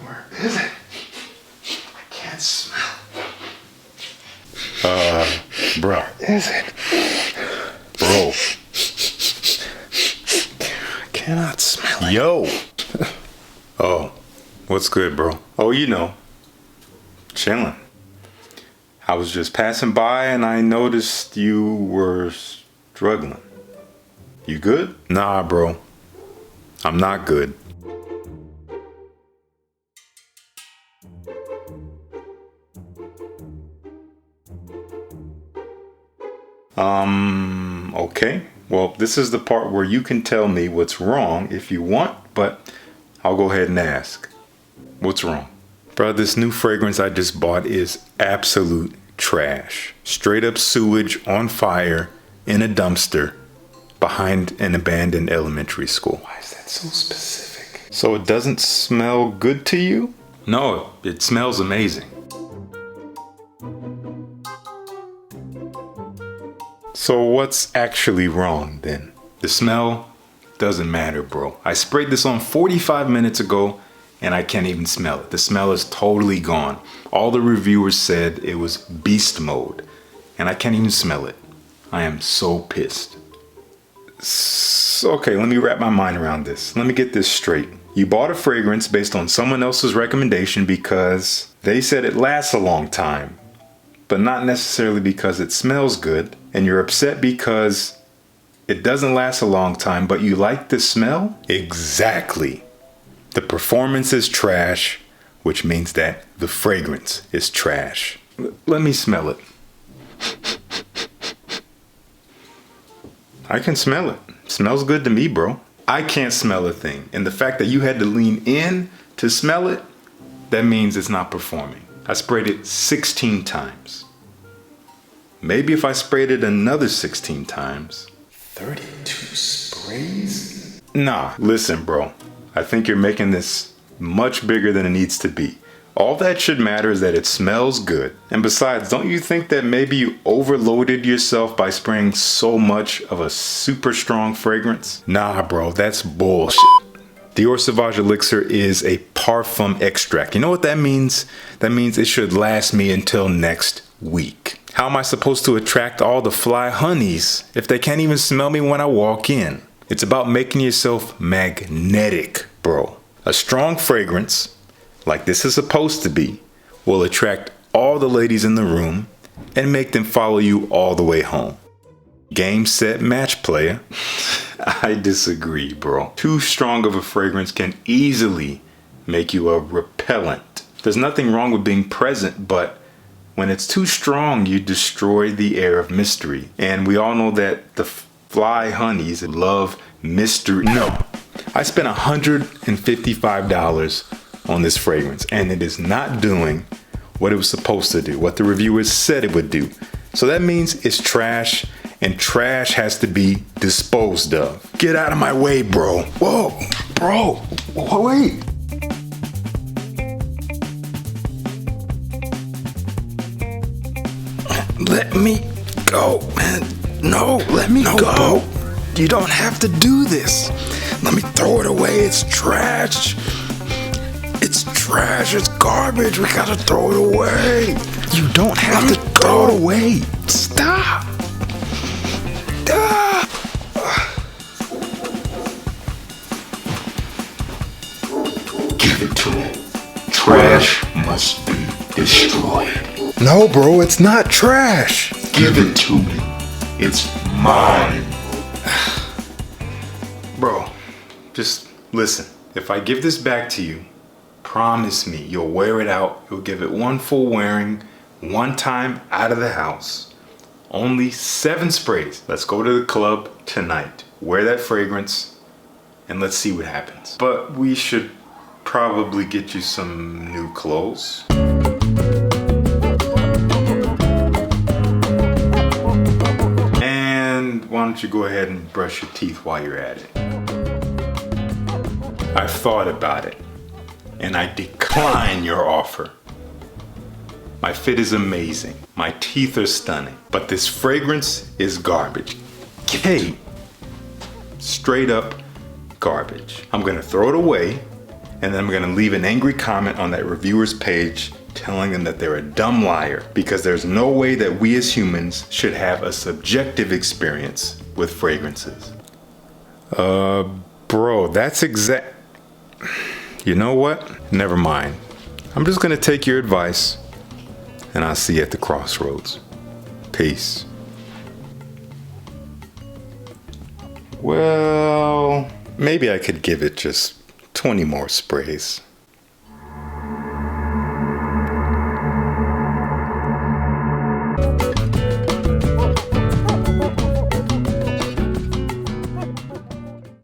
Where is it? I can't smell. Bro. Where is it? Bro. I cannot smell it. Yo. Oh, what's good, bro? Oh, you know, chilling. I was just passing by and I noticed you were struggling. You good? Nah, bro. I'm not good. Okay. Well, this is the part where you can tell me what's wrong if you want, but I'll go ahead and ask. What's wrong? Bro, this new fragrance I just bought is absolute trash. Straight up sewage on fire in a dumpster behind an abandoned elementary school. Why is that so specific? So it doesn't smell good to you? No, it smells amazing. So what's actually wrong then? The smell doesn't matter, bro. I sprayed this on 45 minutes ago and I can't even smell it. The smell is totally gone. All the reviewers said it was beast mode and I can't even smell it. I am so pissed. Okay, let me wrap my mind around this. Let me get this straight. You bought a fragrance based on someone else's recommendation because they said it lasts a long time, but not necessarily because it smells good. And you're upset because it doesn't last a long time, but you like the smell? Exactly. The performance is trash, which means that the fragrance is trash. Let me smell it. I can smell it. Smells good to me, bro. I can't smell a thing. And the fact that you had to lean in to smell it, that means it's not performing. I sprayed it 16 times. Maybe if I sprayed it another 16 times. 32 sprays? Nah, listen, bro. I think you're making this much bigger than it needs to be. All that should matter is that it smells good. And besides, don't you think that maybe you overloaded yourself by spraying so much of a super strong fragrance? Nah, bro, that's bullshit. Dior Sauvage Elixir is a parfum extract. You know what that means? That means it should last me until next week. How am I supposed to attract all the fly honeys if they can't even smell me when I walk in? It's about making yourself magnetic, bro. A strong fragrance, like this is supposed to be, will attract all the ladies in the room and make them follow you all the way home. Game, set, match, player. I disagree, bro. Too strong of a fragrance can easily make you a repellent. There's nothing wrong with being present, but when it's too strong, you destroy the air of mystery. And we all know that the fly honeys love mystery. No, I spent $155 on this fragrance and it is not doing what it was supposed to do, what the reviewers said it would do. So that means it's trash and trash has to be disposed of. Get out of my way, bro. Whoa, bro, wait. Let me go, man. No, let me go. Bro. You don't have to do this. Let me throw it away. It's trash. It's trash. It's garbage. We gotta throw it away. You don't have to throw it away. Stop. Give it to me. Trash must be destroyed. No, bro, it's not trash. Give it to me. It's mine. Bro, just listen. If I give this back to you, promise me you'll wear it out. You'll give it one full wearing, one time out of the house. Only 7 sprays. Let's go to the club tonight. Wear that fragrance and let's see what happens. But we should probably get you some new clothes. Why don't you go ahead and brush your teeth while you're at it? I've thought about it, and I decline your offer. My fit is amazing. My teeth are stunning. But this fragrance is garbage. Hey, straight up garbage. I'm gonna throw it away, and then I'm gonna leave an angry comment on that reviewer's page telling them that they're a dumb liar because there's no way that we as humans should have a subjective experience with fragrances. Bro, that's exact. You know what? Never mind. I'm just gonna take your advice and I'll see you at the crossroads. Peace. Well, maybe I could give it just 20 more sprays.